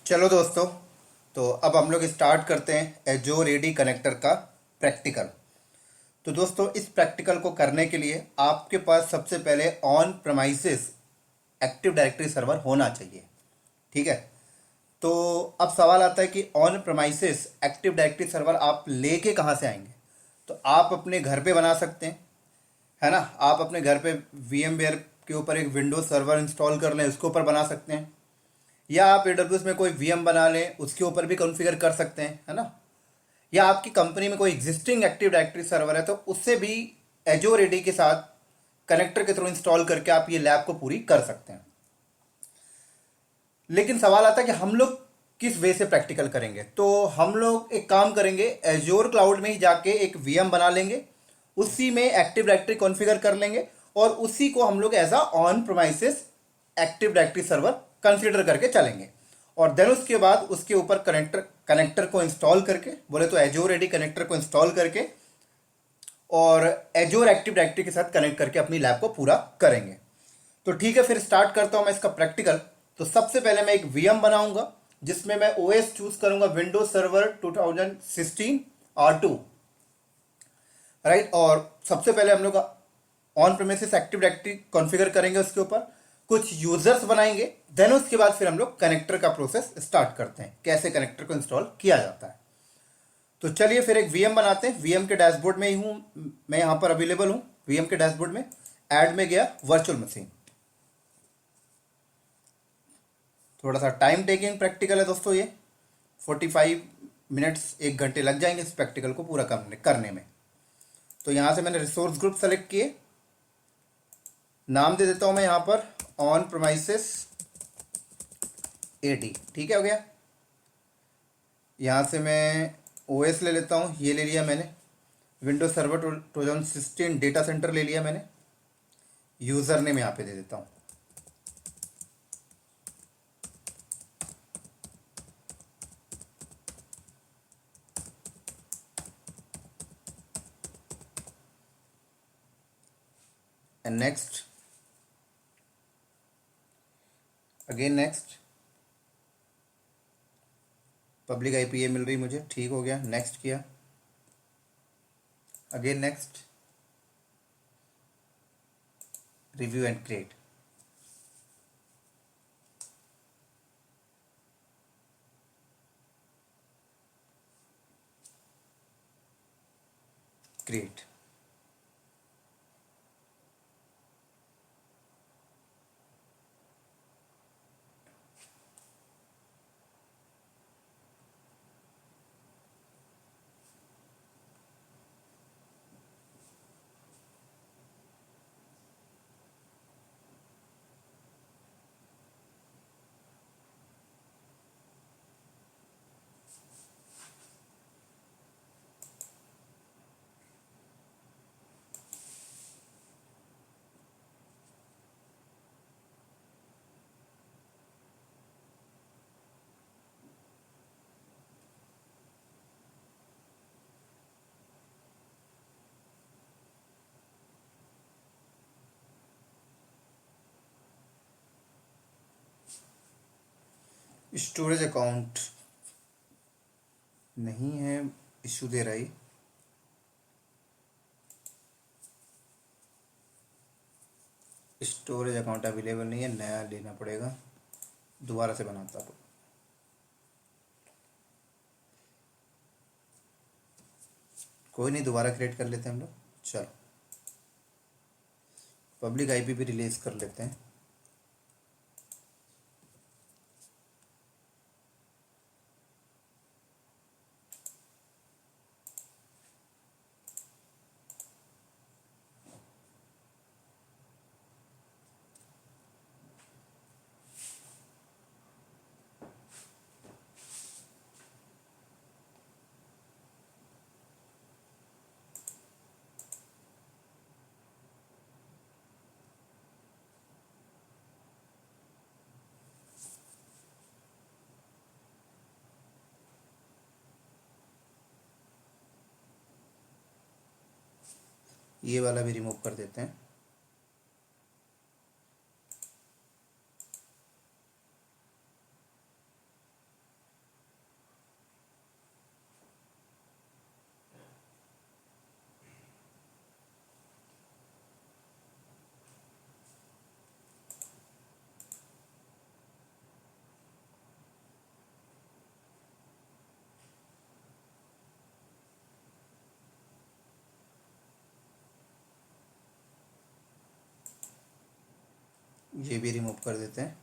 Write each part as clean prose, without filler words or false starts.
चलो दोस्तों, तो अब हम लोग स्टार्ट करते हैं एजोर एडी कनेक्टर का प्रैक्टिकल। तो दोस्तों, इस प्रैक्टिकल को करने के लिए आपके पास सबसे पहले on premises active directory server होना चाहिए। ठीक है। तो अब सवाल आता है कि on premises active directory server आप लेके कहाँ से आएंगे। तो आप अपने घर पे बना सकते हैं, है ना। आप अपने घर पे VMware के ऊपर एक विंडोज सर्वर इंस्टॉल कर लें, उसके ऊपर बना सकते हैं। या आप AWS में कोई VM बना लें, उसके ऊपर भी कॉन्फ़िगर कर सकते हैं, है ना। या आपकी कंपनी में कोई एग्जिस्टिंग एक्टिव डायरेक्टरी सर्वर है तो उससे भी एजोर एडी के साथ कनेक्टर के थ्रू इंस्टॉल करके आप ये लैब को पूरी कर सकते हैं। लेकिन सवाल आता है कि हम लोग किस वे से प्रैक्टिकल करेंगे। तो हम लोग एक काम करेंगे, एजोर क्लाउड में ही जाके एक VM बना लेंगे, उसी में एक्टिव डायरेक्टरी कॉन्फ़िगर कर लेंगे और उसी को हम लोग as a on premises active directory server consider करके चलेंगे। और देन उसके बाद उसके ऊपर कनेक्टर कनेक्टर को इंस्टॉल करके, बोले तो एजोर एडी कनेक्टर को इंस्टॉल करके और एजोर एक्टिव डायरेक्टरी के साथ कनेक्ट करके अपनी लैब को पूरा करेंगे। तो ठीक है, फिर स्टार्ट करता हूं मैं इसका प्रैक्टिकल। तो सबसे पहले मैं एक VM बनाऊंगा जिसमें मैं OS चूज करूंगा विंडोज सर्वर 2016 R2, राइट। और सबसे पहले हम लोग on premises active directory configure करेंगे, उसके ऊपर कुछ यूजर्स बनाएंगे। देन उसके बाद फिर हम लोग कनेक्टर का प्रोसेस स्टार्ट करते हैं, कैसे कनेक्टर को इंस्टॉल किया जाता है। तो चलिए फिर एक VM बनाते हैं। VM के डैशबोर्ड में ही हूं मैं, यहां पर अवेलेबल हूं। VM के डैशबोर्ड में ऐड में गया वर्चुअल मशीन। थोड़ा सा टाइम टेकिंग प्रैक्टिकल है दोस्तों ये, 45 मिनट्स, 1 घंटे लग जाएंगे इस प्रैक्टिकल को पूरा करने में। तो यहां से मैंने रिसोर्स ग्रुप सेलेक्ट किए, नाम दे देता हूं मैं यहां पर ऑन प्रोमाइसिस AD। ठीक है, हो गया। यहां से मैं OS ले लेता हूं, ये ले लिया मैंने। विंडोज सर्वर 2016 डेटा सेंटर ले लिया मैंने। यूजर नेम यहां पे दे देता हूं। And next, again next. Public IP ये मिल रही मुझे, ठीक हो गया। नेक्स्ट किया, again next, review and create. Create. Storage account नहीं है, इशू दे रही। स्टोरेज अकाउंट अवेलेबल नहीं है, नया लेना पड़ेगा, दोबारा से बनाता हूँ। कोई नहीं, दोबारा क्रिएट कर लेते हैं हम लोग। चलो, पब्लिक IP भी रिलीज कर लेते हैं। ये वाला भी रिमूव कर देते हैं। ये भी रिमूव कर देते हैं।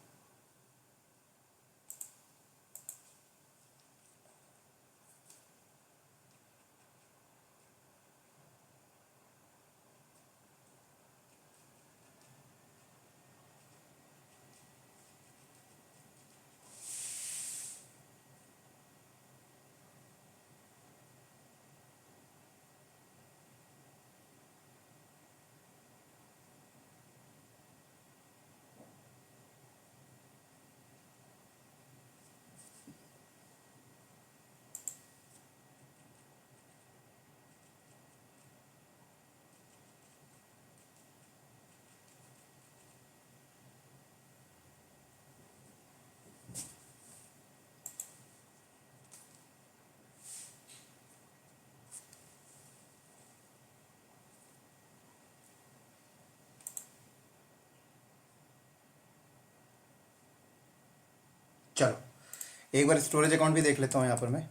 चलो एक बार स्टोरेज अकाउंट भी देख लेता हूँ यहाँ पर मैं।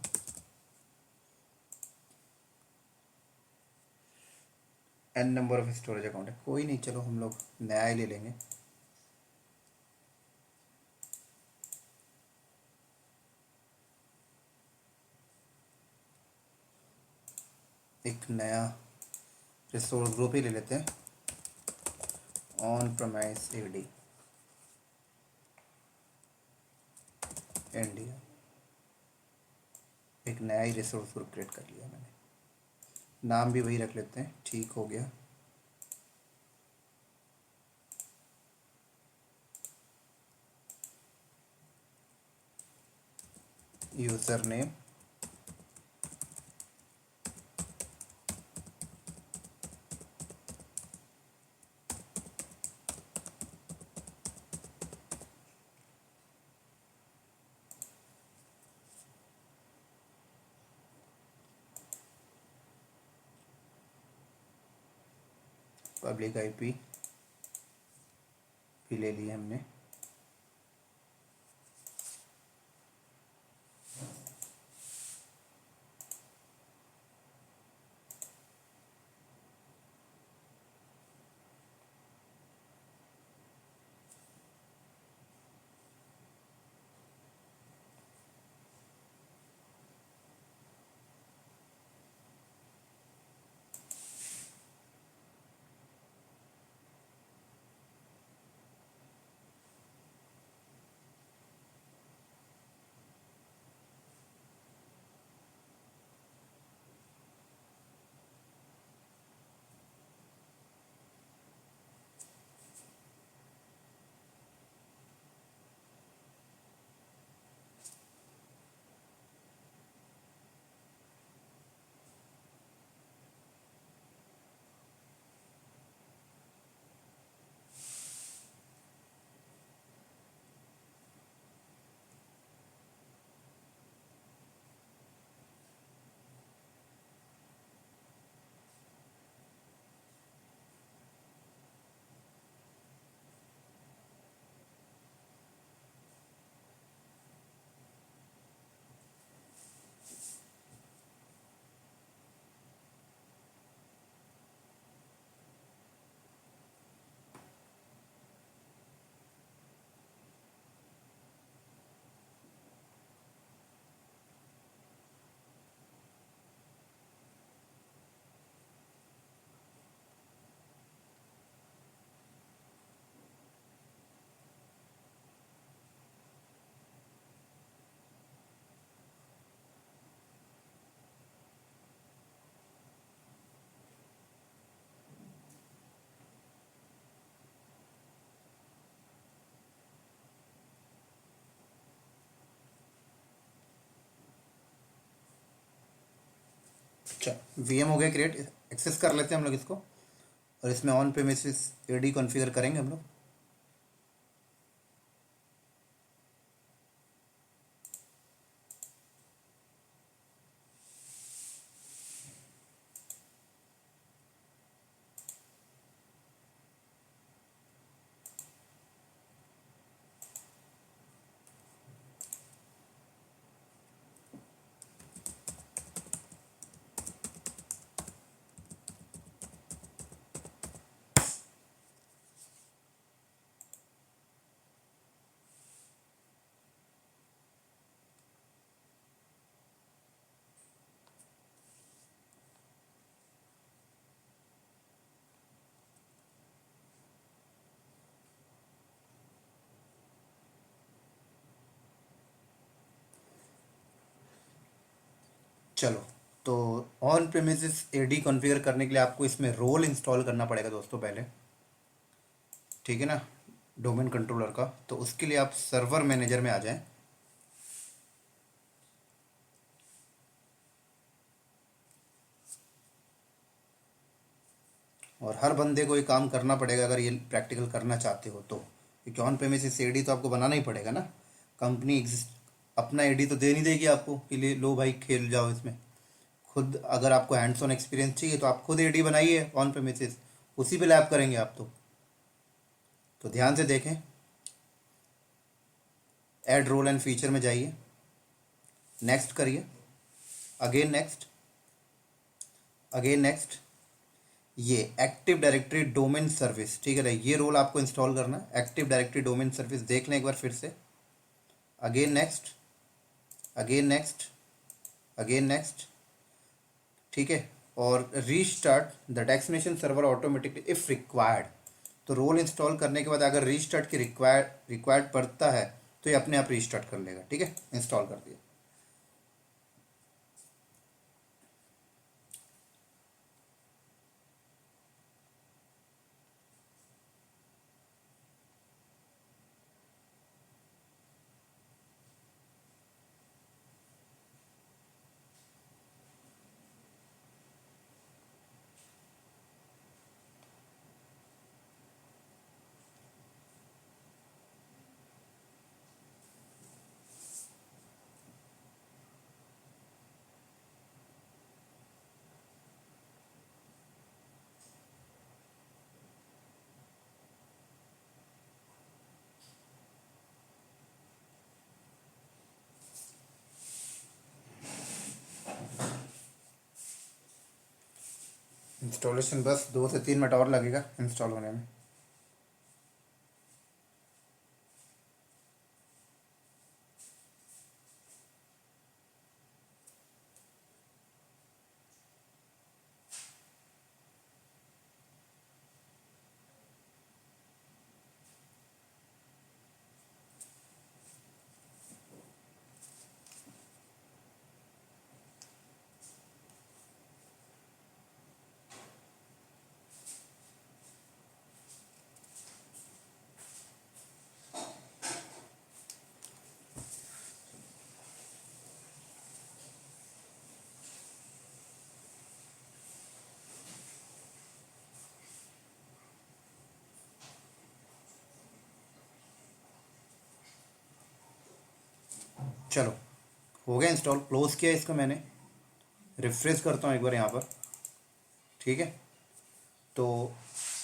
An number of storage account है, कोई नहीं, चलो हम लोग नया ही ले लेंगे। एक नया रिसोर्स ग्रुप ही ले लेते हैं, ऑन प्रमाइस एडी इंडिया। एक नया ही रिसोर्स ग्रुप क्रिएट कर लिया मैंने, नाम भी वही रख लेते हैं, ठीक हो गया। यूज़र नेम, पब्लिक आईपी भी ले लिया हमने। अच्छा, वीएम हो गया क्रिएट, एक्सेस कर लेते हैं हम लोग इसको, और इसमें ऑन प्रेमिसेस एडी कॉन्फ़िगर करेंगे हम लोग। चलो, तो ऑन प्रेमिसेस एडी कॉन्फ़िगर करने के लिए आपको इसमें रोल इंस्टॉल करना पड़ेगा दोस्तों पहले, ठीक है ना, डोमेन कंट्रोलर का। तो उसके लिए आप सर्वर मैनेजर में आ जाएं। और हर बंदे को ये काम करना पड़ेगा अगर ये प्रैक्टिकल करना चाहते हो तो, क्योंकि ऑन प्रेमिसेस एडी तो आपको बनाना ही पड़ेगा ना। कंपनी एग्जिस्ट अपना एडी तो दे नहीं देगी आपको कि ले लो भाई खेल जाओ इसमें। खुद अगर आपको हैंड्स ऑन एक्सपीरियंस चाहिए तो आप खुद एडी बनाइए ऑन प्रेमिसेस, उसी पे लैब करेंगे आप तो ध्यान से देखें। ऐड रोल एंड फीचर में जाइए, नेक्स्ट करिए, अगेन नेक्स्ट, अगेन नेक्स्ट। ये एक्टिव डायरेक्टरी डोमेन सर्विस, ठीक है ना, ये रोल आपको इंस्टॉल करना है। एक्टिव डायरेक्टरी डोमेन सर्विस देख लें एक बार फिर से, again next, again next, again next, ठीक है। और restart the destination server automatically if required. तो रोल इंस्टॉल करने के बाद अगर रीस्टार्ट की रिक्वायर्ड पड़ता है तो ये अपने आप रीस्टार्ट कर लेगा, ठीक है। इंस्टॉल कर दिया। इंस्टॉलेशन बस 2 से 3 मिनट और लगेगा इंस्टॉल होने में। चलो, हो गया इंस्टॉल, क्लोज किया इसको मैंने। रिफ्रेश करता हूँ एक बार यहाँ पर, ठीक है। तो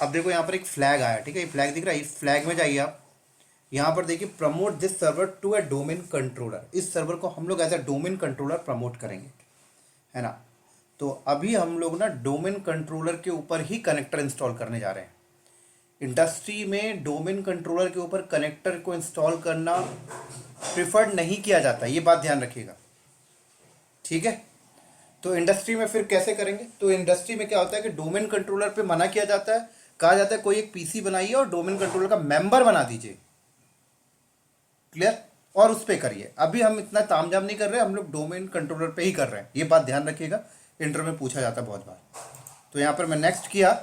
अब देखो यहाँ पर एक फ्लैग आया, ठीक है, ये फ्लैग दिख रहा है, इस फ्लैग में जाइए आप। यहाँ पर देखिए promote this server to a domain controller, इस सर्वर को हम लोग as a domain controller promote करेंगे, है ना। तो अभी हम लोग ना डोमेन कंट्रोलर के ऊपर ही कनेक्टर इंस्टॉल करने जा रहे हैं। इंडस्ट्री में डोमेन कंट्रोलर के ऊपर कनेक्टर को इंस्टॉल करना प्रिफर्ड नहीं किया जाता, ये बात ध्यान रखिएगा, ठीक है। तो इंडस्ट्री में फिर कैसे करेंगे, तो इंडस्ट्री में क्या होता है कि डोमेन कंट्रोलर पे मना किया जाता है, कहा जाता है कोई एक पीसी बनाइए और डोमेन कंट्रोलर का मेंबर बना दीजिए, क्लियर, और उस पर करिए। अभी हम इतना तामझाम नहीं कर रहे, हम लोग डोमेन कंट्रोलर पे ही कर रहे हैं, ये बात ध्यान रखिएगा, इंटरव्यू में पूछा जाता है बहुत बार। तो यहाँ पर मैं नेक्स्ट किया,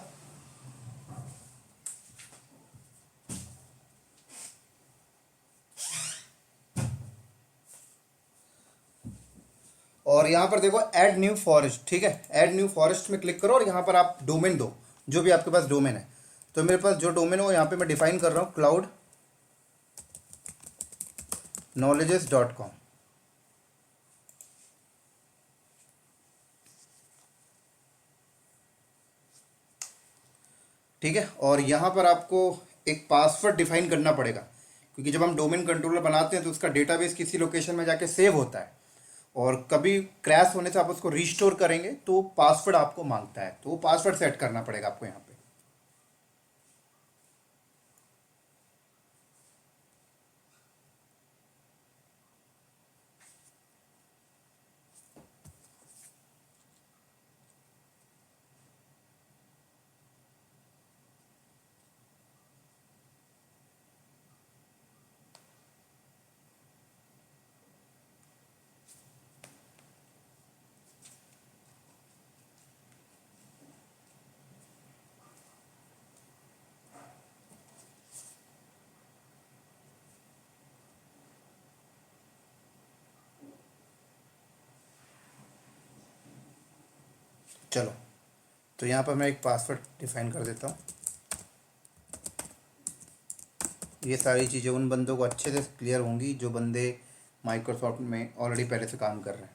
और यहाँ पर देखो ऐड न्यू फॉरेस्ट, ठीक है, ऐड न्यू फॉरेस्ट में क्लिक करो और यहाँ पर आप डोमेन दो, जो भी आपके पास डोमेन है। तो मेरे पास जो डोमेन है वो यहाँ पे मैं डिफाइन कर रहा हूँ, क्लाउड knowledges.com, ठीक है। और यहाँ पर आपको एक पासवर्ड डिफाइन करना पड़ेगा, क्योंकि जब हम डोमेन कंट्रोलर बनाते हैं तो उसका डेटाबेस किसी लोकेशन में जाके सेव होता है, और कभी क्रैश होने से आप उसको रिस्टोर करेंगे तो पासवर्ड आपको मांगता है, तो वो पासवर्ड सेट करना पड़ेगा आपको यहाँ पे। चलो, तो यहाँ पर मैं एक पासवर्ड डिफाइन कर देता हूँ। ये सारी चीज़ें उन बंदों को अच्छे से क्लियर होंगी जो बंदे माइक्रोसॉफ्ट में ऑलरेडी पहले से काम कर रहे हैं।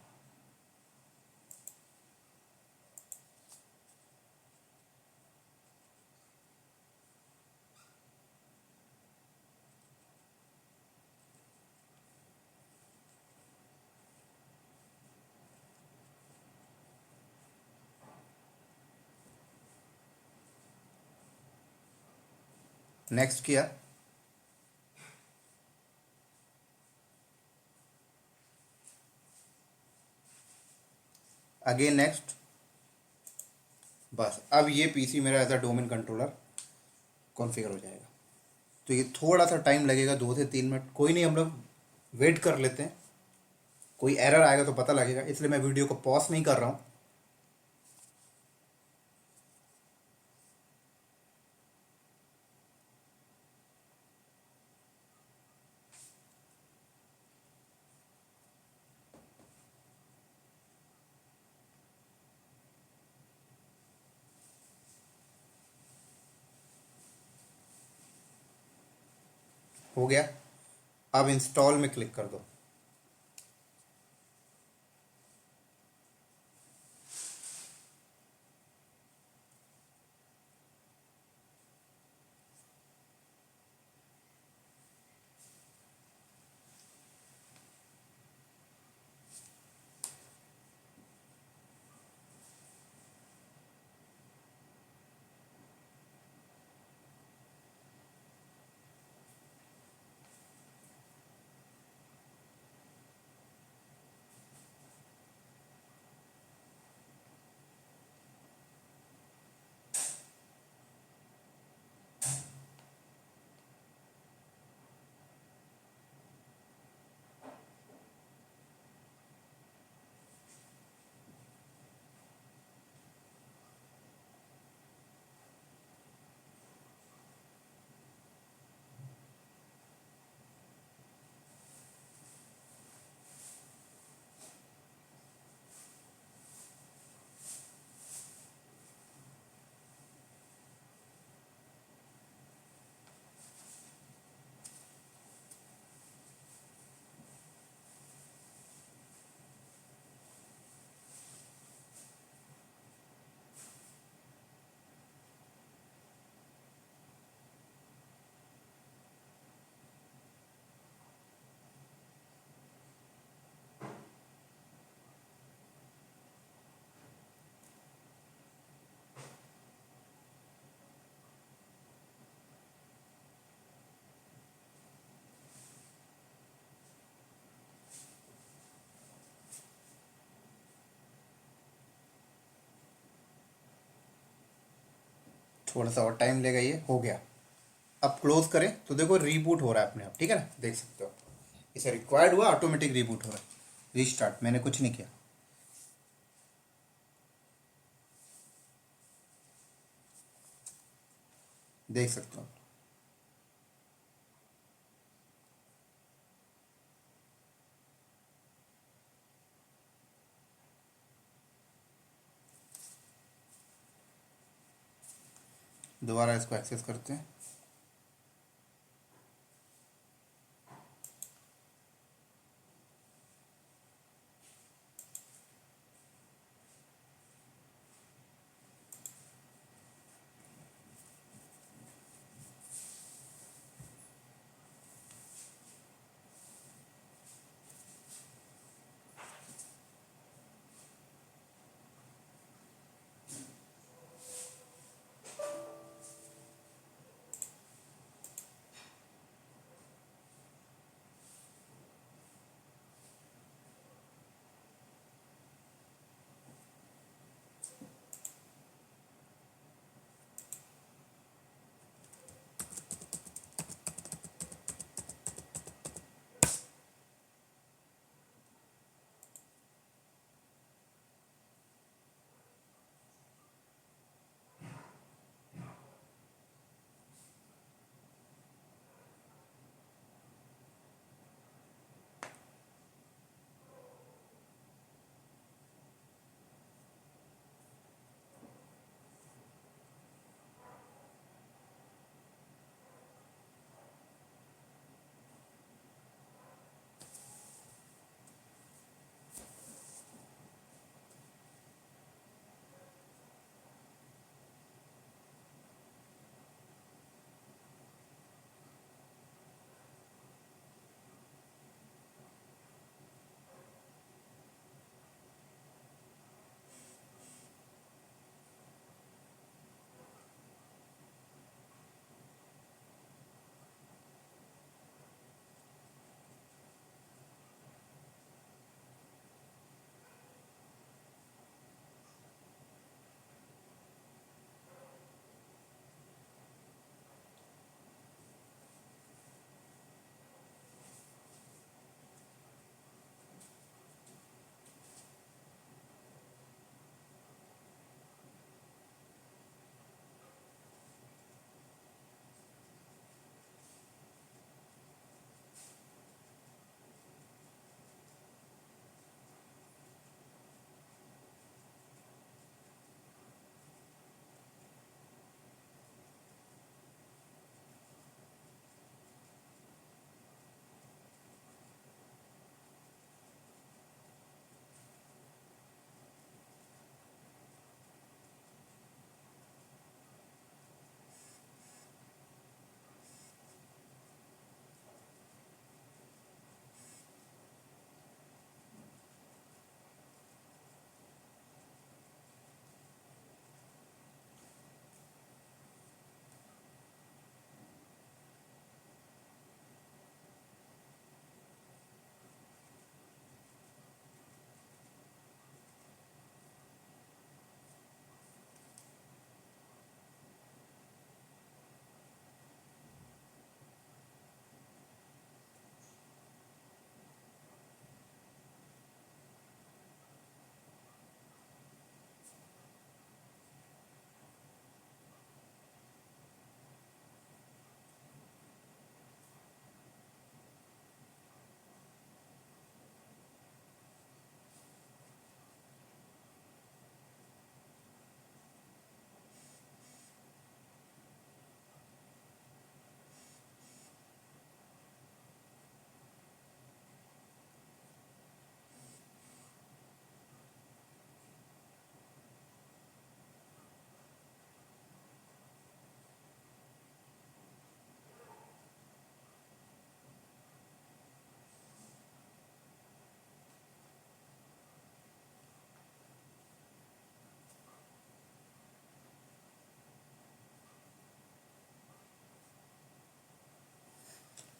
नेक्स्ट किया, अगेन नेक्स्ट। बस अब ये पीसी मेरा as a domain controller configure हो जाएगा। तो ये थोड़ा सा टाइम लगेगा, 2 से 3 मिनट, कोई नहीं, हम लोग वेट कर लेते हैं। कोई एरर आएगा तो पता लगेगा, इसलिए मैं वीडियो को पॉज नहीं कर रहा हूँ। हो गया, अब इंस्टॉल में क्लिक कर दो। थोड़ा सा और टाइम लेगा, ये हो गया। अब क्लोज करें तो देखो रीबूट हो रहा है अपने आप, ठीक है ना, देख सकते हो। इसे रिक्वायर्ड हुआ, ऑटोमेटिक रीबूट हो रहा है। रीस्टार्ट, मैंने कुछ नहीं किया। देख सकते हो। दोबारा इसको एक्सेस करते हैं।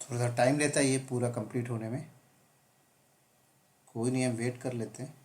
थोड़ा सा टाइम लेता है ये पूरा कंप्लीट होने में। कोई नहीं, हम वेट कर लेते हैं।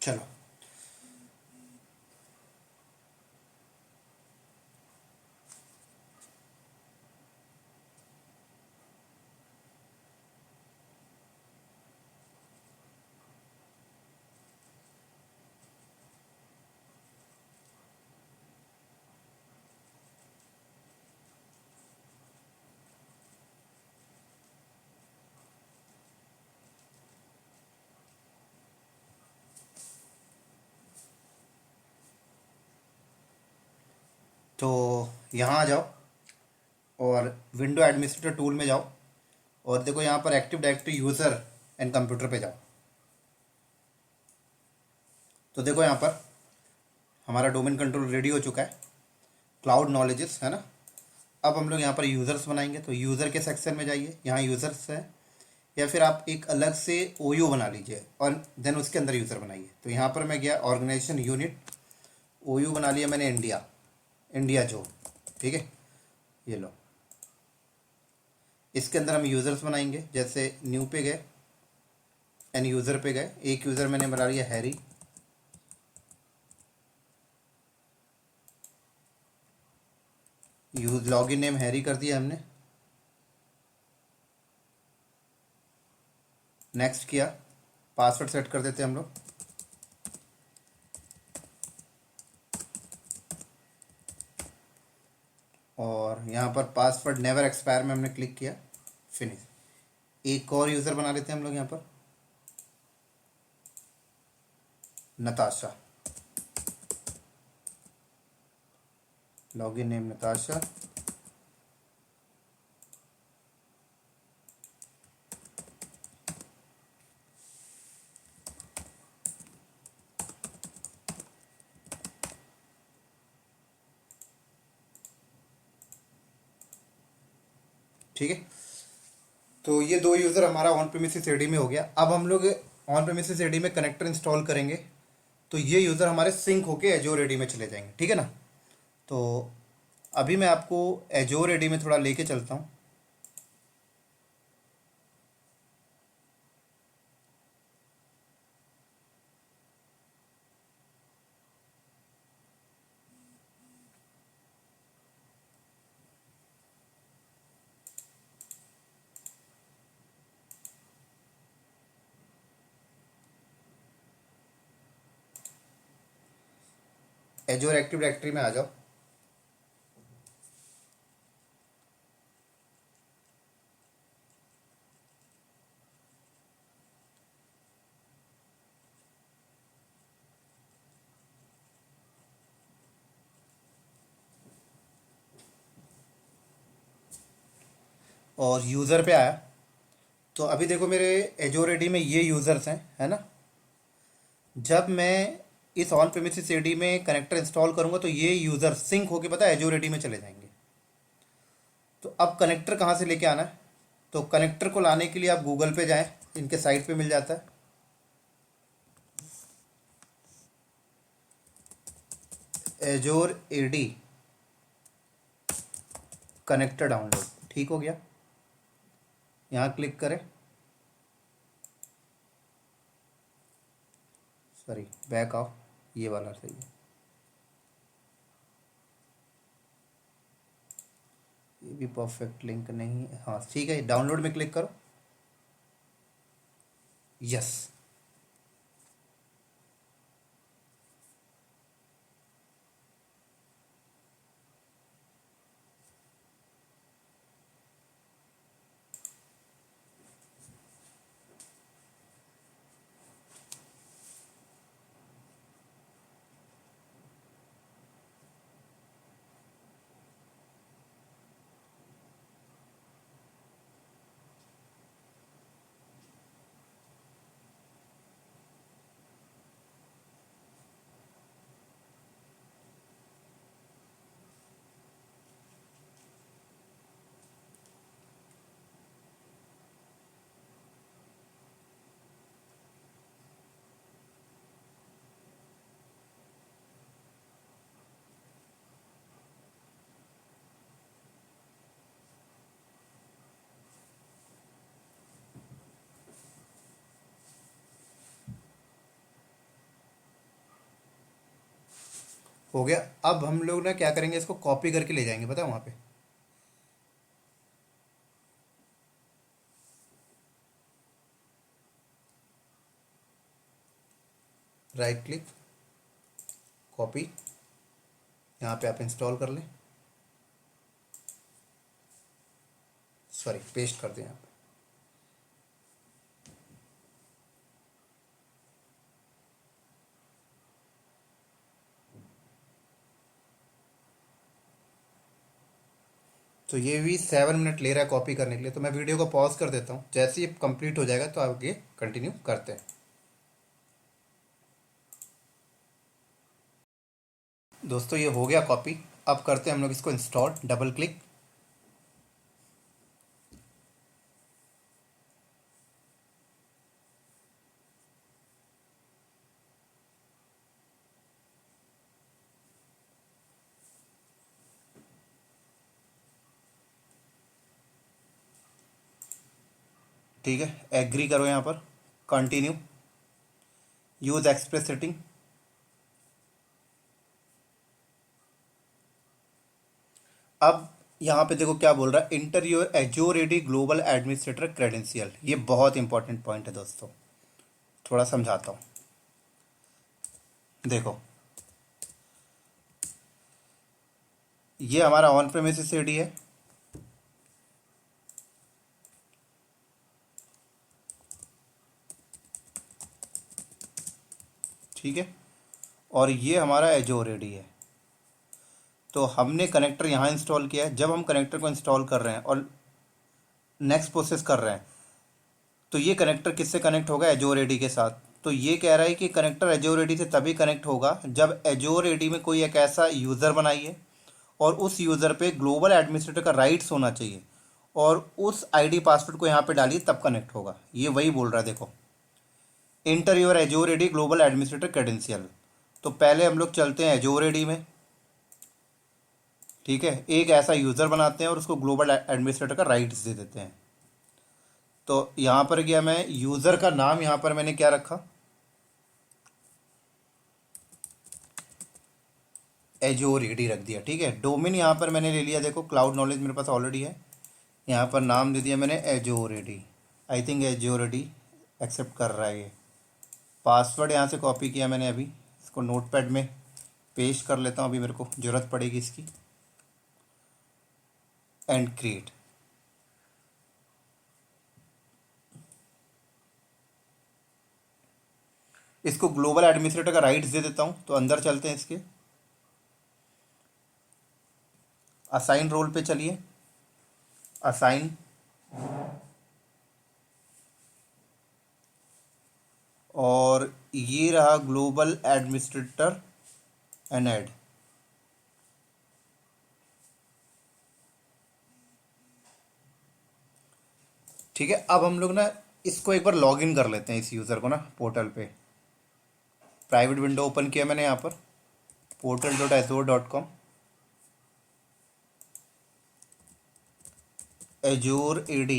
चलो। तो यहाँ आ जाओ और विंडो एडमिनिस्ट्रेटर टूल में जाओ और देखो यहाँ पर active directory user and computer पे जाओ। तो देखो यहाँ पर हमारा डोमेन कंट्रोल रेडी हो चुका है, क्लाउड नॉलेजेस है ना। अब हम लोग यहाँ पर यूज़र्स बनाएंगे, तो यूज़र के सेक्शन में जाइए, यहाँ यूज़र्स है, या फिर आप एक अलग से ओयू बना लीजिए और देन उसके अंदर यूज़र बनाइए। तो यहाँ पर मैं गया ऑर्गेनाइजेशन यूनिट, ओयू बना लिया मैंने इंडिया, इंडिया जो, ठीक है, ये लो। इसके अंदर हम यूज़र्स बनाएंगे, जैसे न्यू पे गए एंड यूज़र पे गए, एक यूज़र मैंने बना लिया Harry, use login name Harry कर दिया हमने, नेक्स्ट किया, पासवर्ड सेट कर देते हैं हम लोग, और यहाँ पर पासवर्ड नेवर एक्सपायर में हमने क्लिक किया, फिनिश। एक और यूज़र बना लेते हैं हम लोग यहाँ पर, नताशा, लॉगिन नेम नताशा, ठीक है। तो ये दो यूज़र हमारा ऑन प्रीमिसेस एडी में हो गया। अब हम लोग ऑन प्रीमिसेस एडी में कनेक्टर इंस्टॉल करेंगे, तो ये यूज़र हमारे सिंक होके एजोर एडी में चले जाएंगे, ठीक है ना। तो अभी मैं आपको एजोर एडी में थोड़ा लेके चलता हूँ। एजोर एक्टिव डायरेक्टरी में आ जाओ। और यूज़र पे आया। तो अभी देखो मेरे एजोर एडी में ये यूज़र्स हैं, है ना। जब मैं इस ऑन प्रेमिसेस एडी में कनेक्टर इंस्टॉल करूंगा तो ये यूज़र सिंक होके पता है एजोर एडी में चले जाएंगे। तो अब कनेक्टर कहाँ से लेके आना है? तो कनेक्टर को लाने के लिए आप गूगल पे जाएं, इनके साइट पे मिल जाता है एजोर एडी कनेक्टर डाउनलोड। ठीक हो गया, यहाँ क्लिक करें। सॉरी, बैक आओ, ये वाला सही है। ये भी परफेक्ट लिंक नहीं है। हाँ ठीक है, डाउनलोड में क्लिक करो। यस, हो गया। अब हम लोग ना क्या करेंगे, इसको कॉपी करके ले जाएंगे, पता है वहाँ पे। राइट क्लिक, कॉपी, यहाँ पे आप इंस्टॉल कर लें। सॉरी, पेस्ट कर दें यहाँ पे। तो ये भी 7 मिनट ले रहा है कॉपी करने के लिए, तो मैं वीडियो को पॉज कर देता हूँ। जैसे ही कंप्लीट हो जाएगा तो आगे कंटिन्यू करते हैं। दोस्तों ये हो गया कॉपी। अब करते हैं हम लोग इसको इंस्टॉल। डबल क्लिक, ठीक है, एग्री करो यहाँ पर, कंटिन्यू, यूज एक्सप्रेस सेटिंग। अब यहाँ पे देखो क्या बोल रहा है, enter your Azure AD global administrator credential. ये बहुत इंपॉर्टेंट पॉइंट है दोस्तों, थोड़ा समझाता हूँ। देखो, ये हमारा ऑन प्रेमिसेस एडी है, ठीक है, और ये हमारा एजोर एडी है। तो हमने कनेक्टर यहाँ इंस्टॉल किया है। जब हम कनेक्टर को इंस्टॉल कर रहे हैं और नेक्स्ट प्रोसेस कर रहे हैं, तो ये कनेक्टर किससे कनेक्ट होगा? एजोर एडी के साथ। तो ये कह रहा है कि कनेक्टर एजोर एडी से तभी कनेक्ट होगा जब एजोर एडी में कोई एक ऐसा यूज़र बनाइए और उस यूज़र पे ग्लोबल एडमिनिस्ट्रेटर का राइट्स होना चाहिए और उस आईडी पासवर्ड को यहाँ पे डालिए, तब कनेक्ट होगा। ये वही बोल रहा है, देखो, enter your Azure AD global administrator credential. तो पहले हम लोग चलते हैं एजोर एडी में, ठीक है, एक ऐसा यूज़र बनाते हैं और उसको ग्लोबल एडमिनिस्ट्रेटर का राइट्स दे देते हैं। तो यहाँ पर गया मैं, यूज़र का नाम यहाँ पर मैंने क्या रखा, एजोर एडी रख दिया, ठीक है। डोमेन यहाँ पर मैंने ले लिया, देखो क्लाउड नॉलेज मेरे पास ऑलरेडी है। यहाँ पर नाम दे दिया मैंने Azure AD. I think Azure AD accept कर रहा है ये। पासवर्ड यहाँ से कॉपी किया मैंने, अभी इसको नोटपैड में पेस्ट कर लेता हूँ, अभी मेरे को ज़रूरत पड़ेगी इसकी। And create. इसको ग्लोबल एडमिनिस्ट्रेटर का राइट्स दे देता हूँ। तो अंदर चलते हैं, इसके असाइन रोल पे चलिए, असाइन और ये रहा ग्लोबल एडमिनिस्ट्रेटर एंड ऐड। ठीक है, अब हम लोग ना इसको एक बार लॉगिन कर लेते हैं, इस यूज़र को ना पोर्टल पे। प्राइवेट विंडो ओपन किया मैंने यहाँ पर portal.azure.com, azure ad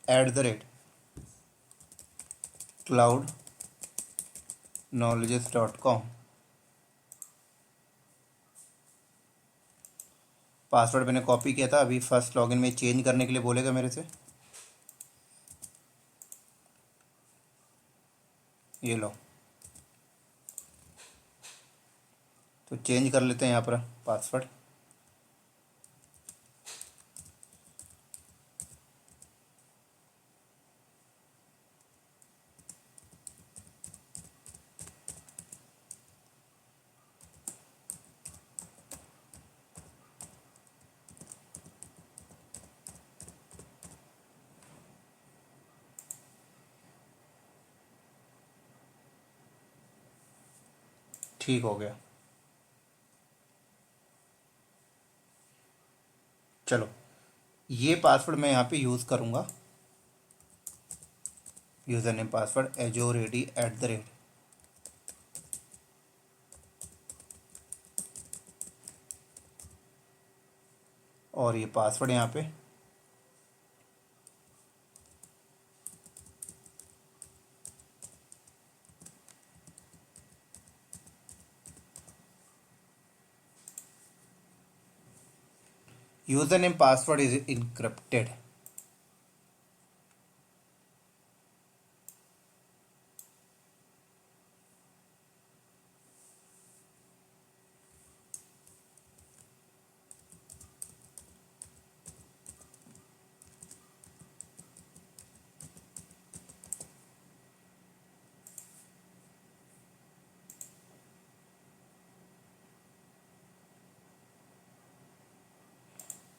@cloudknowledges.com। Password मैंने कॉपी किया था, अभी फर्स्ट लॉगिन में चेंज करने के लिए बोलेगा मेरे से। ये लो, तो चेंज कर लेते हैं यहाँ पर पासवर्ड। ठीक हो गया। चलो, ये पासवर्ड मैं यहाँ पे यूज़ करूँगा, यूज़र नेम पासवर्ड azure@, और ये पासवर्ड यहाँ पे user name password is encrypted.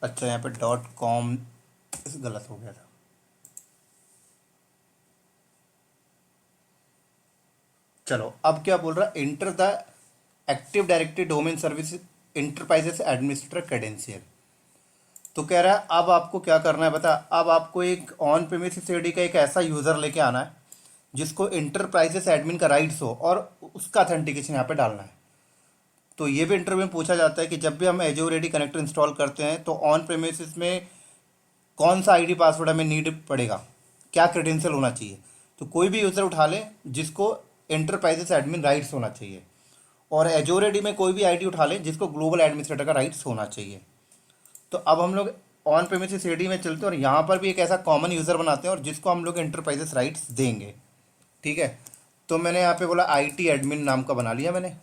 अच्छा, यहाँ पे .com गलत हो गया था। चलो, अब क्या बोल रहा है, enter the active directory domain service enterprises administrator credential. तो कह रहा है अब आपको क्या करना है बता, अब आपको एक ऑन प्रीमिसेस एडी का एक ऐसा यूज़र लेके आना है जिसको इंटरप्राइजेस एडमिन का राइट्स हो, और उसका अथेंटिकेशन यहाँ पे डालना है। तो ये भी इंटरव्यू में पूछा जाता है कि जब भी हम एजोर एडी कनेक्टर इंस्टॉल करते हैं तो ऑन प्रीमिसेस में कौन सा आईडी पासवर्ड हमें नीड पड़ेगा, क्या क्रेडेंशियल होना चाहिए। तो कोई भी यूज़र उठा ले जिसको इंटरप्राइजेस एडमिन राइट्स होना चाहिए, और एजोर एडी में कोई भी आईडी उठा ले जिसको ग्लोबल एडमिनिस्ट्रेटर का राइट्स होना चाहिए। तो अब हम लोग ऑन प्रीमिसेस एडी में चलते हैं और यहाँ पर भी एक ऐसा कॉमन यूज़र बनाते हैं और जिसको हम लोग इंटरप्राइजेस राइट्स देंगे। ठीक है, तो मैंने यहाँ पे बोला IT एडमिन नाम का बना लिया मैंने।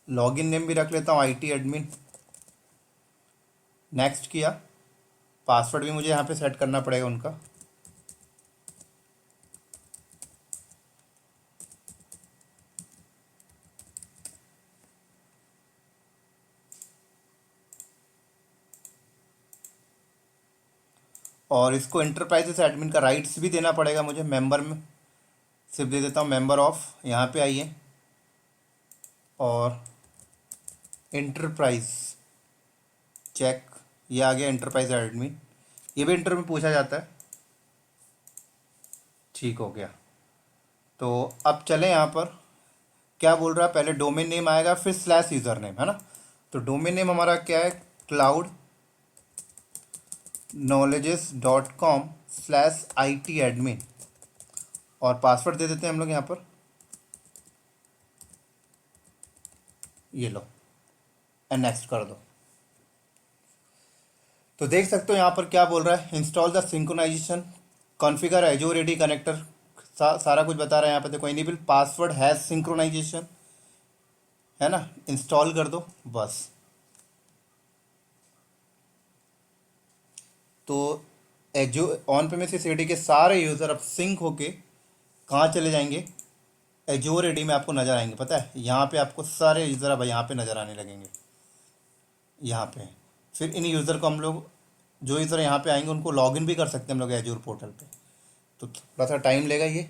लॉगिन नेम भी रख लेता हूँ IT एडमिन। नेक्स्ट किया, पासवर्ड भी मुझे यहाँ पे सेट करना पड़ेगा उनका। और इसको इंटरप्राइजेस एडमिन का राइट्स भी देना पड़ेगा मुझे। मेंबर में सिर्फ दे देता हूँ मेंबर ऑफ, यहाँ पे आइए, और इंटरप्राइज चेक, ये आ गया इंटरप्राइज एडमिन। ये भी इंटरव्यू में पूछा जाता है। ठीक हो गया। तो अब चले यहाँ पर, क्या बोल रहा है, पहले डोमेन नेम आएगा फिर स्लैश यूज़र नेम, है ना। तो डोमेन नेम हमारा क्या है, cloudknowledges.com/IT एडमिन, और पासवर्ड दे देते हैं हम लोग यहाँ पर, ये लो, एंड नेक्स्ट कर दो। तो देख सकते हो यहाँ पर क्या बोल रहा है, install the synchronization, configure Azure AD connector, सारा कुछ बता रहा है यहाँ पे। देखो, इनेबल पासवर्ड हैज सिंक्रोनाइजेशन, है ना, इंस्टॉल कर दो बस। तो एजो ऑन प्रीमिसेस एडी के सारे यूज़र अब सिंक होके कहाँ चले जाएंगे, एजोर एडी में आपको नज़र आएंगे। पता है, यहाँ पे आपको सारे यूज़र अब यहाँ पे नज़र आने लगेंगे, यहाँ पे। फिर इन यूज़र को हम लोग जो यूज़र यहाँ पे आएंगे उनको लॉगिन भी कर सकते हैं हम लोग एजूर पोर्टल पे। तो थोड़ा सा टाइम लेगा ये।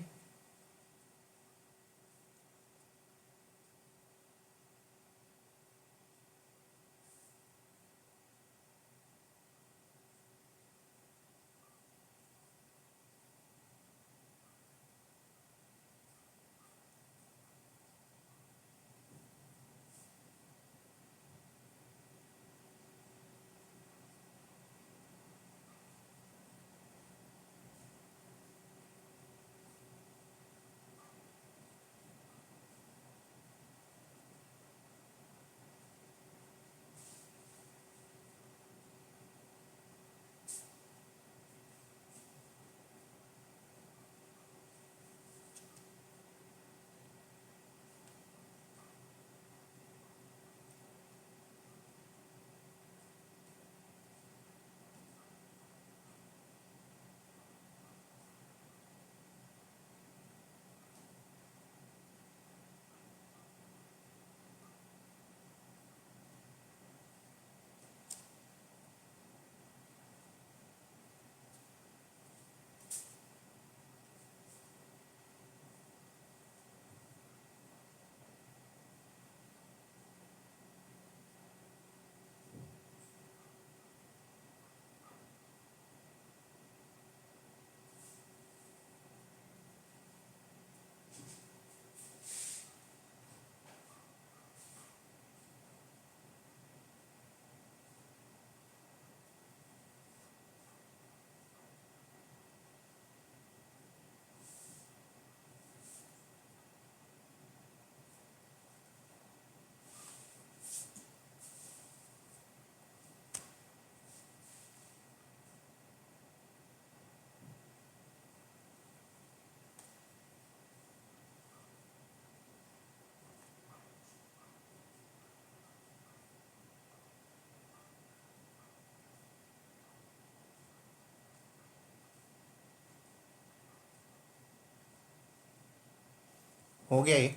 हो गया ये।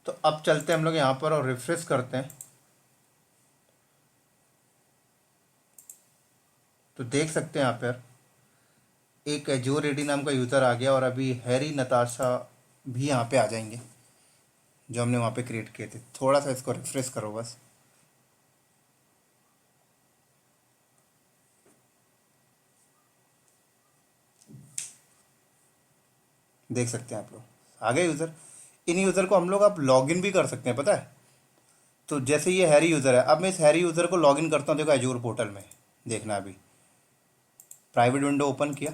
तो अब चलते हैं हम लोग यहाँ पर और रिफ्रेश करते हैं। तो देख सकते हैं यहाँ पर एक जो रेडी नाम का यूज़र आ गया और अभी हैरी नताशा भी यहाँ पे आ जाएंगे जो हमने वहाँ पे क्रिएट किए थे। थोड़ा सा इसको रिफ्रेश करो बस। देख सकते हैं आप लोग आ गए यूज़र। इन यूज़र को हम लोग अब लॉगिन भी कर सकते हैं, पता है। तो जैसे ये हैरी यूज़र है, अब मैं इस हैरी यूज़र को लॉगिन करता हूँ। देखो एजूर पोर्टल में देखना, अभी प्राइवेट विंडो ओपन किया।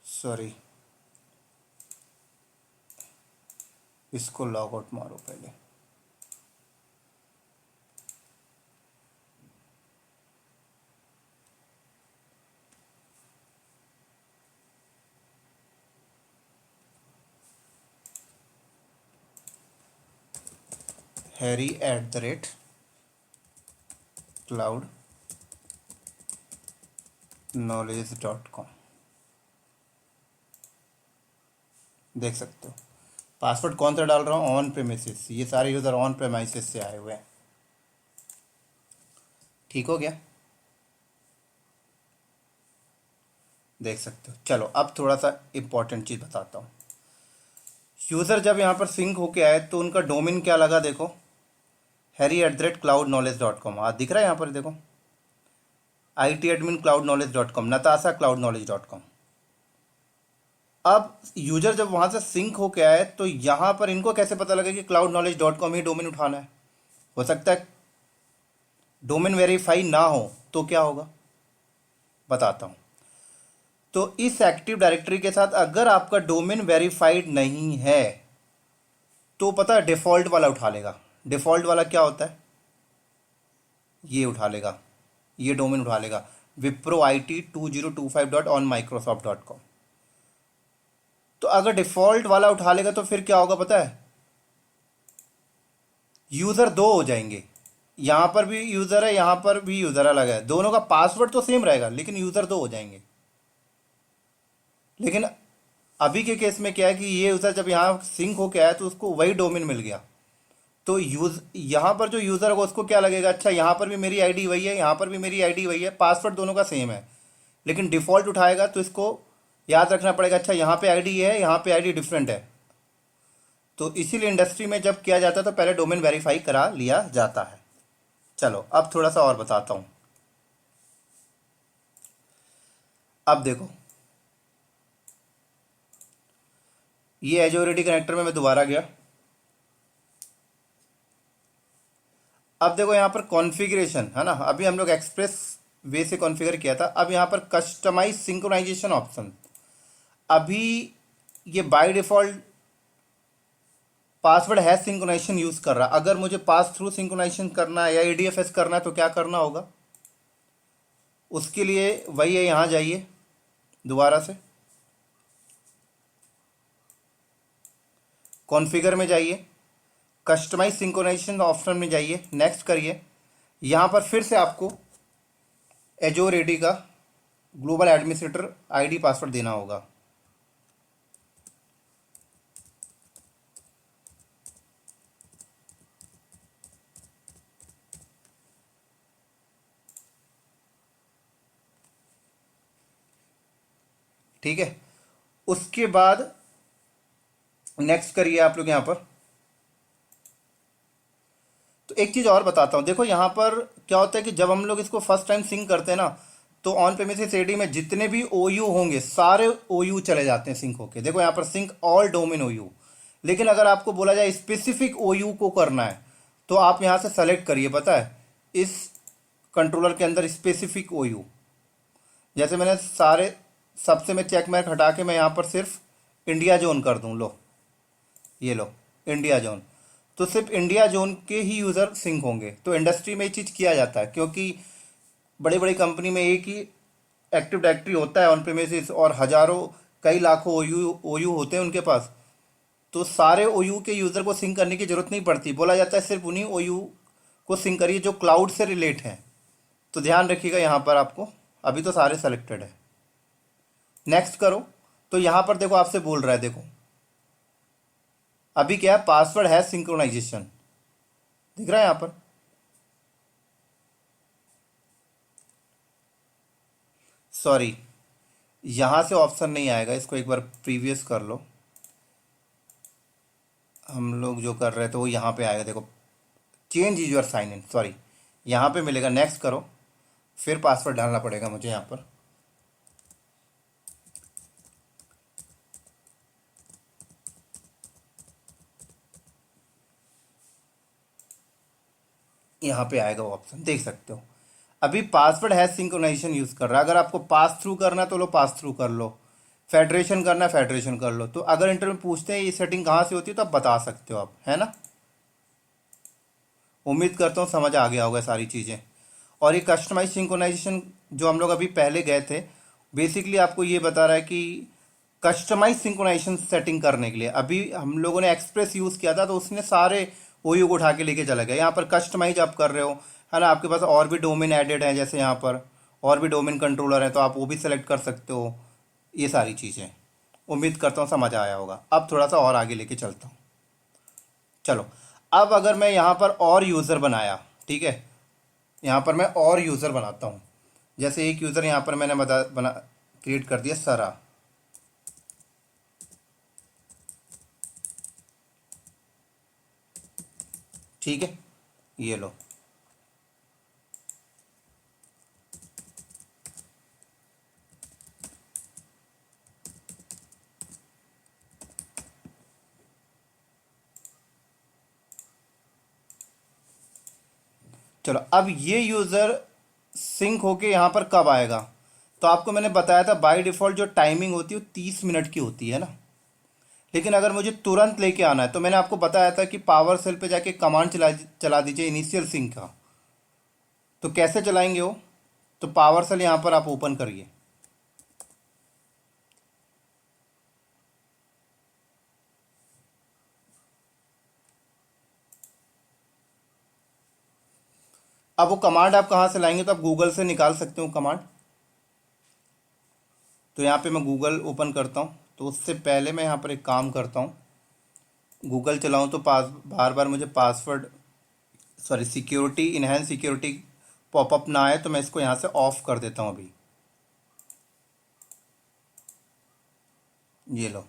सॉरी, इसको लॉग आउट मारो पहले। harry@cloudknowledge.com। देख सकते हो पासवर्ड कौन सा डाल रहा हूँ, ऑन प्रेमिसेस। ये सारे यूज़र ऑन प्रेमिसेस से आए हुए हैं। ठीक हो गया, देख सकते हो। चलो अब थोड़ा सा इम्पोर्टेंट चीज़ बताता हूँ। यूज़र जब यहाँ पर सिंक होके आए तो उनका डोमेन क्या लगा, देखो harry@cloudknowledge.com। आज दिख रहा है यहाँ पर, देखो IT@cloudknowledge.com, नताशा cloudknowledge.com। अब यूजर जब वहां से सिंक होके आए तो यहाँ पर इनको कैसे पता लगे कि cloudknowledge.com ही डोमेन उठाना है। हो सकता है डोमेन वेरीफाई ना हो, तो क्या होगा बताता हूँ। तो इस एक्टिव डायरेक्टरी के साथ अगर आपका डोमेन वेरीफाइड नहीं है तो पता है डिफॉल्ट वाला उठा लेगा। डिफॉल्ट वाला क्या होता है, ये उठा लेगा, ये डोमेन उठा लेगा wipro2025.onmicrosoft.com। तो अगर डिफॉल्ट वाला उठा लेगा तो फिर क्या होगा पता है, यूजर दो हो जाएंगे। यहां पर भी यूजर है, यहां पर भी यूजर अलग है, दोनों का पासवर्ड तो सेम रहेगा लेकिन यूजर दो हो जाएंगे। लेकिन अभी के केस में क्या है कि ये यूज़र जब यहाँ सिंक होके आया तो उसको वही डोमेन मिल गया। तो यूज यहाँ पर जो यूज़र होगा उसको क्या लगेगा, अच्छा यहाँ पर भी मेरी आईडी वही है, यहाँ पर भी मेरी आईडी वही है, पासवर्ड दोनों का सेम है, लेकिन डिफ़ॉल्ट उठाएगा तो इसको याद रखना पड़ेगा, अच्छा यहाँ पे आईडी है, यहाँ पे आईडी डिफरेंट है। तो इसीलिए इंडस्ट्री में जब किया जाता है तो पहले डोमेन वेरीफाई करा लिया जाता है। चलो अब थोड़ा सा और बताता हूँ। अब देखो, ये एजोरिटी कनेक्टर में मैं दोबारा गया। अब देखो यहाँ पर कॉन्फ़िगरेशन है ना, अभी हम लोग एक्सप्रेस वे से कॉन्फ़िगर किया था। अब यहाँ पर कस्टमाइज सिंक्रोनाइजेशन ऑप्शन, अभी ये by default password hash synchronization use कर रहा। अगर मुझे पास थ्रू सिंक्रोनाइजेशन करना है या एडीएफएस करना है तो क्या करना होगा, उसके लिए वही है, यहाँ जाइए दोबारा से, कॉन्फ़िगर में जाइए, कस्टमाइज सिंक्रोनाइजेशन ऑप्शन में जाइए, नेक्स्ट करिए। यहाँ पर फिर से आपको एजोर एडी का ग्लोबल एडमिनिस्ट्रेटर आईडी पासवर्ड देना होगा। ठीक है, उसके बाद नेक्स्ट करिए आप लोग यहाँ पर। तो एक चीज़ और बताता हूँ, देखो यहाँ पर क्या होता है कि जब हम लोग इसको फर्स्ट टाइम सिंक करते हैं ना, तो ऑन प्रेमिसेस एडी में जितने भी ओयू होंगे सारे ओयू चले जाते हैं सिंक होके। देखो यहाँ पर सिंक ऑल डोमेन ओयू, लेकिन अगर आपको बोला जाए स्पेसिफिक ओयू को करना है तो आप यहाँ से सेलेक्ट करिए, पता है इस कंट्रोलर के अंदर स्पेसिफिक ओयू। जैसे मैंने सारे सबसे मैं चेक मार्क हटा के मैं यहाँ पर सिर्फ इंडिया जोन कर दूँ, लो ये लो इंडिया जोन, तो सिर्फ इंडिया जोन के ही यूज़र सिंक होंगे। तो इंडस्ट्री में ये चीज़ किया जाता है क्योंकि बड़ी बड़ी कंपनी में एक ही एक्टिव डायरेक्टरी होता है ऑन प्रेमिसेस और हज़ारों कई लाखों ओयू ओयू होते हैं उनके पास। तो सारे ओयू के यूज़र को सिंक करने की ज़रूरत नहीं पड़ती, बोला जाता है सिर्फ उन्हीं ओयू को सिंक करिए जो क्लाउड से रिलेट हैं। तो ध्यान रखिएगा यहाँ पर आपको, अभी तो सारे सेलेक्टेड है, नेक्स्ट करो। तो यहाँ पर देखो आपसे बोल रहा है, देखो अभी क्या है, पासवर्ड है सिंक्रोनाइजेशन, दिख रहा है यहाँ पर। सॉरी, यहाँ से ऑप्शन नहीं आएगा, इसको एक बार प्रीवियस कर लो। हम लोग जो कर रहे थे वो यहाँ पे आएगा, देखो change is your sign in, sorry यहाँ पे मिलेगा, नेक्स्ट करो, फिर पासवर्ड डालना पड़ेगा मुझे यहाँ पर। यहाँ पे आएगा वो ऑप्शन, देख सकते हो। अभी पासवर्ड हैश सिंक्रोनाइजेशन यूज़ कर रहा है, अगर आपको पास थ्रू करना है तो लो पास थ्रू कर लो, फेडरेशन करना है फेडरेशन कर लो। तो अगर इंटरव्यू में पूछते हैं ये सेटिंग कहाँ से होती है तो आप बता सकते हो आप, है ना। उम्मीद करता हूँ समझ आ गया होगा सारी चीज़ें। और ये कस्टमाइज सिंक्रोनाइजेशन जो हम लोग अभी पहले गए थे, बेसिकली आपको ये बता रहा है कि कस्टमाइज सिंक्रोनाइजेशन सेटिंग करने के लिए अभी हम लोगों ने एक्सप्रेस यूज़ किया था तो उसने सारे ओयू को उठा के लेके चला गया। यहाँ पर कस्टमाइज आप कर रहे हो, है ना, आपके पास और भी डोमेन एडेड है, जैसे यहाँ पर और भी डोमेन कंट्रोलर है तो आप वो भी सेलेक्ट कर सकते हो, ये सारी चीज़ें। उम्मीद करता हूँ समझ आया होगा। अब थोड़ा सा और आगे लेके चलता हूँ। चलो, अब अगर मैं यहाँ पर और यूज़र बनाया, ठीक है, यहाँ पर मैं और यूज़र बनाता हूँ। जैसे एक यूज़र यहाँ पर मैंने बना क्रिएट कर दिया सरा, ठीक है, ये लो। चलो, अब ये यूज़र सिंक होके यहाँ पर कब आएगा, तो आपको मैंने बताया था बाय डिफ़ॉल्ट जो टाइमिंग होती है वो 30 मिनट की होती है ना। लेकिन अगर मुझे तुरंत लेके आना है तो मैंने आपको बताया था कि पावर सेल पे जाके कमांड चला दीजिए इनिशियल सिंक का। तो कैसे चलाएंगे वो, तो पावर सेल यहाँ पर आप ओपन करिए। अब वो कमांड आप कहाँ से लाएंगे, तो आप गूगल से निकाल सकते हो कमांड। तो यहाँ पे मैं गूगल ओपन करता हूँ, तो उससे पहले मैं यहाँ पर एक काम करता हूँ, गूगल चलाऊँ तो बार बार मुझे password, sorry, security, enhance security popup ना आए, तो मैं इसको यहाँ से ऑफ कर देता हूँ अभी। ये लो,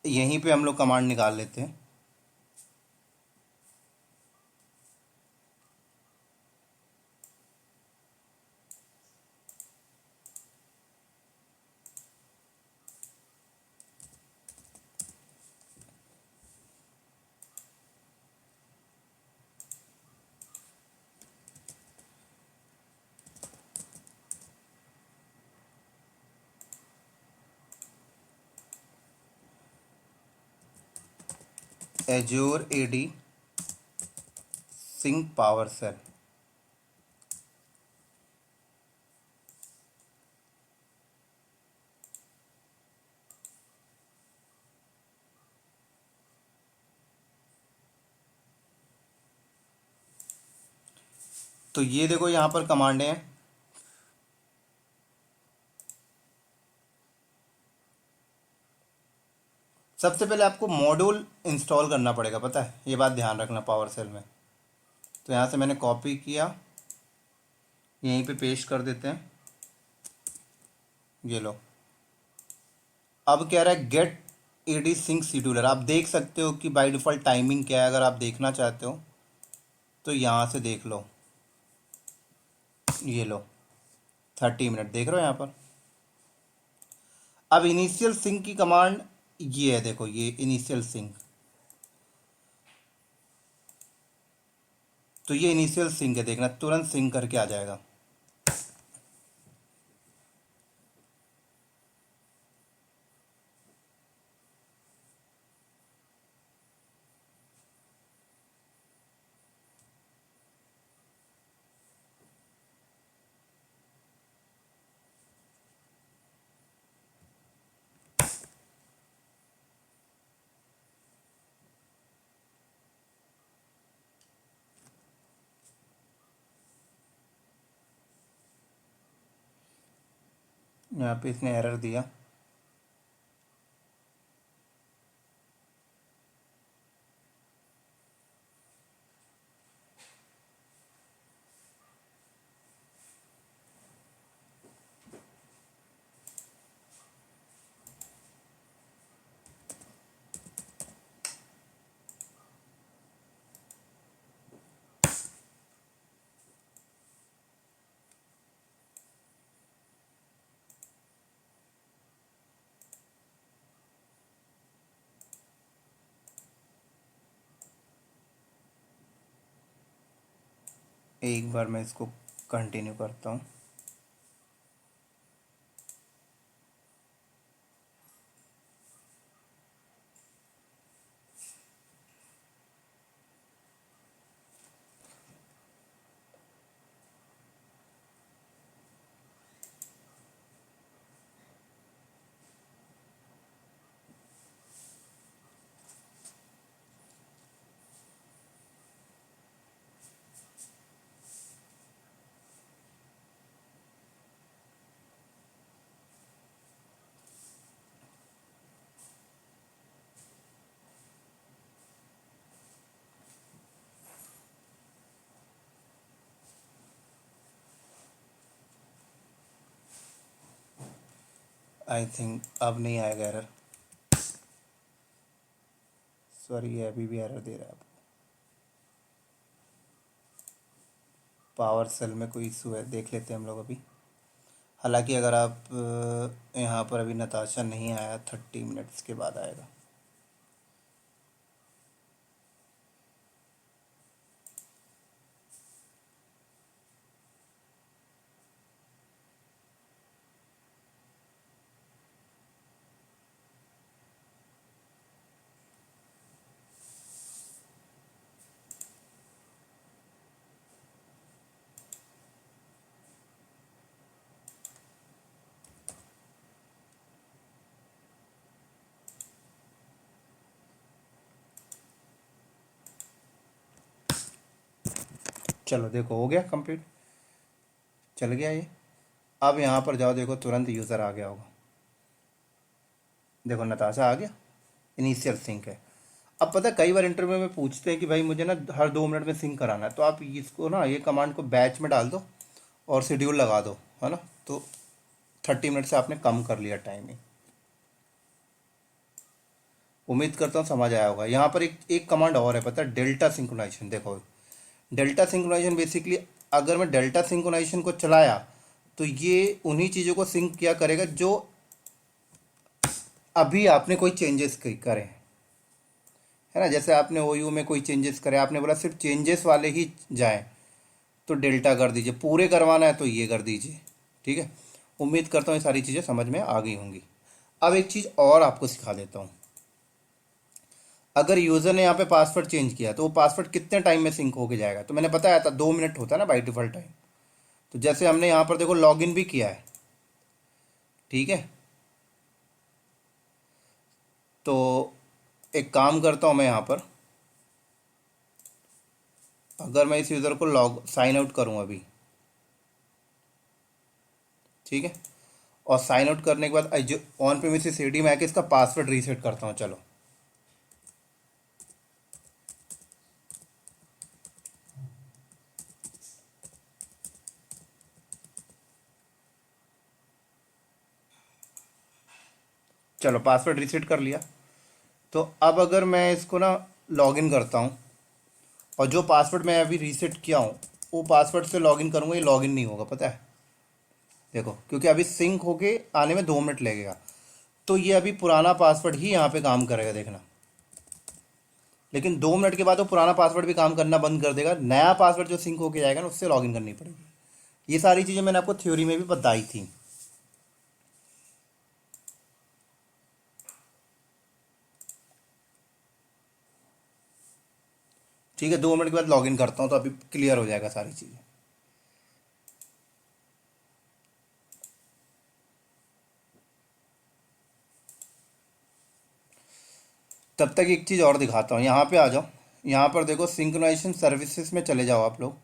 यहीं पे हम लोग कमांड निकाल लेते हैं। Azure AD sync PowerShell. तो ये देखो यहाँ पर कमांडें हैं। सबसे पहले आपको मॉड्यूल इंस्टॉल करना पड़ेगा, पता है, ये बात ध्यान रखना पावर सेल में। तो यहाँ से मैंने कॉपी किया, यहीं पे पेस्ट कर देते हैं। ये लो, अब कह रहा है गेट एडी सिंक शेड्यूलर। आप देख सकते हो कि बाय डिफ़ॉल्ट टाइमिंग क्या है, अगर आप देखना चाहते हो तो यहाँ से देख लो। ये लो, 30 मिनट देख रहे हो यहाँ पर। अब इनिशियल सिंक की कमांड ये है, देखो ये इनिशियल सिंक। तो ये इनिशियल सिंक है, देखना तुरंत सिंक करके आ जाएगा। यहाँ पे इसने एरर दिया। एक बार मैं इसको कंटिन्यू करता हूँ। आई थिंक अब नहीं आएगा एरर। सॉरी, ये अभी भी एरर दे रहा है। पावर सेल में कोई इशू है, देख लेते हैं हम लोग अभी। हालांकि अगर आप यहाँ पर अभी नताशा नहीं आया, 30 मिनट्स के बाद आएगा। चलो देखो, हो गया कंप्लीट, चल गया ये। अब यहाँ पर जाओ, देखो तुरंत यूज़र आ गया होगा। देखो नताशा आ गया, इनिशियल सिंक है। अब पता है कई बार इंटरव्यू में पूछते हैं कि भाई मुझे ना हर 2 मिनट में सिंक कराना है, तो आप इसको ना ये कमांड को बैच में डाल दो और शेड्यूल लगा दो, है ना। तो 30 मिनट से आपने कम कर लिया टाइमिंग। उम्मीद करता हूँ समझ आया होगा। यहाँ पर एक कमांड और है, पता है, डेल्टा सिंक्रोनाइजेशन। देखो डेल्टा सिंक्रोनाइजेशन बेसिकली, अगर मैं डेल्टा सिंक्रोनाइजेशन को चलाया तो ये उन्हीं चीज़ों को सिंक किया करेगा जो अभी आपने कोई चेंजेस करे, है ना। जैसे आपने ओयू में कोई चेंजेस करे, आपने बोला सिर्फ चेंजेस वाले ही जाएं, तो डेल्टा कर दीजिए। पूरे करवाना है तो ये कर दीजिए, ठीक है। उम्मीद करता हूँ ये सारी चीज़ें समझ में आ गई होंगी। अब एक चीज़ और आपको सिखा देता हूँ। अगर यूज़र ने यहाँ पे पासवर्ड चेंज किया तो वो पासवर्ड कितने टाइम में सिंक होके जाएगा, तो मैंने बताया था 2 मिनट होता है ना बाई डिफ़ॉल्ट टाइम। तो जैसे हमने यहाँ पर देखो लॉगिन भी किया है, ठीक है। तो एक काम करता हूँ मैं यहाँ पर, अगर मैं इस यूज़र को लॉग साइन आउट करूँ अभी, ठीक है, और साइन आउट करने के बाद जो ऑन प्रीमिसेस सीडी में आके इसका पासवर्ड रीसेट करता हूँ। चलो चलो पासवर्ड रीसेट कर लिया। तो अब अगर मैं इसको ना लॉगिन करता हूँ और जो पासवर्ड मैं अभी रीसेट किया हूँ वो पासवर्ड से लॉगिन करूँगा, ये लॉगिन नहीं होगा, पता है। देखो क्योंकि अभी सिंक होके आने में 2 मिनट लगेगा, तो ये अभी पुराना पासवर्ड ही यहाँ पे काम करेगा, देखना। लेकिन 2 मिनट के बाद वो पुराना पासवर्ड भी काम करना बंद कर देगा। नया पासवर्ड जो सिंक होके जाएगा ना उससे लॉगिन करनी पड़ेगी। ये सारी चीज़ें मैंने आपको थ्योरी में भी बताई थी। ठीक है, 2 मिनट के बाद लॉगिन करता हूँ तो अभी क्लियर हो जाएगा सारी चीज़ें। तब तक एक चीज़ और दिखाता हूँ, यहाँ पे आ जाओ। यहाँ पर देखो सिंक्रोनाइजेशन सर्विसेज में चले जाओ आप लोग।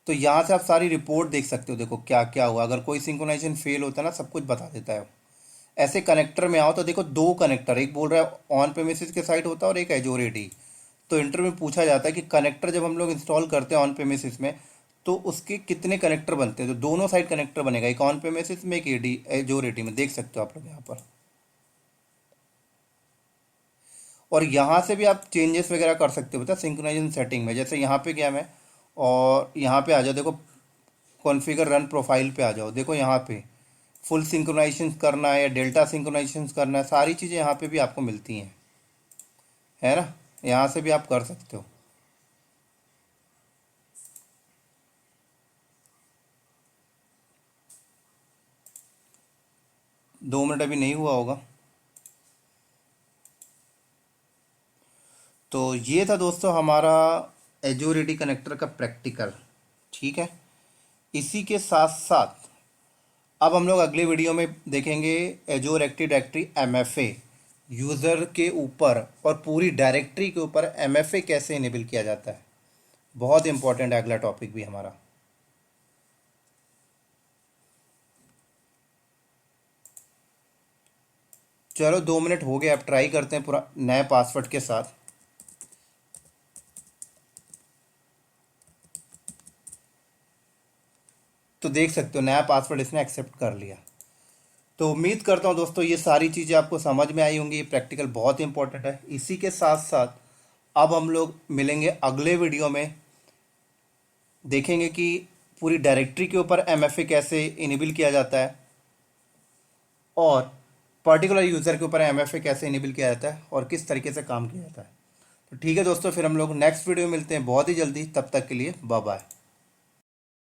तो यहाँ से आप सारी रिपोर्ट देख सकते हो, देखो क्या क्या हुआ। अगर कोई सिंक्रोनाइजेशन फेल होता है ना, सब कुछ बता देता है। ऐसे कनेक्टर में आओ तो देखो 2 कनेक्टर, एक बोल रहा है ऑन प्रेमिसेस के साइड होता है और एक एजोर एडी। तो इंटरव्यू में पूछा जाता है कि कनेक्टर जब हम लोग इंस्टॉल करते हैं ऑन प्रेमिसेस में तो उसके कितने कनेक्टर बनते हैं। तो दोनों साइड कनेक्टर बनेगा, एक ऑन प्रेमिसेस में एक एडी एजोर एडी में, देख सकते हो आप लोग यहाँ पर। और यहाँ से भी आप चेंजेस वगैरह कर सकते हो, पता सिंक्रोनाइजेशन सेटिंग में। जैसे यहाँ पे गया मैं और यहाँ पे आ जाओ, देखो कॉन्फ़िगर रन प्रोफाइल पे आ जाओ। देखो यहाँ पे फुल सिंक्रोनाइजेशन करना है या डेल्टा सिंक्रोनाइजेशन करना है, सारी चीज़ें यहाँ पे भी आपको मिलती हैं, है ना। यहाँ से भी आप कर सकते हो। दो मिनट अभी नहीं हुआ होगा। तो ये था दोस्तों हमारा एजोर एडी कनेक्टर का प्रैक्टिकल, ठीक है। इसी के साथ साथ अब हम लोग अगले वीडियो में देखेंगे एजोर एक्टिव डायरेक्टरी एमएफए यूज़र के ऊपर और पूरी डायरेक्टरी के ऊपर एमएफए कैसे इनेबल किया जाता है। बहुत इंपॉर्टेंट है अगला टॉपिक भी हमारा। चलो 2 मिनट हो गए, अब ट्राई करते हैं पूरा नए पासवर्ड के साथ। तो देख सकते हो नया पासवर्ड इसने एक्सेप्ट कर लिया। तो उम्मीद करता हूँ दोस्तों ये सारी चीज़ें आपको समझ में आई होंगी। ये प्रैक्टिकल बहुत इंपॉर्टेंट है। इसी के साथ साथ अब हम लोग मिलेंगे अगले वीडियो में, देखेंगे कि पूरी डायरेक्टरी के ऊपर एमएफए कैसे इनेबल किया जाता है और पर्टिकुलर यूज़र के ऊपर एमएफए कैसे इनेबल किया जाता है और किस तरीके से काम किया जाता है। तो ठीक है दोस्तों, फिर हम लोग नेक्स्ट वीडियो में मिलते हैं बहुत ही जल्दी। तब तक के लिए बाय बाय।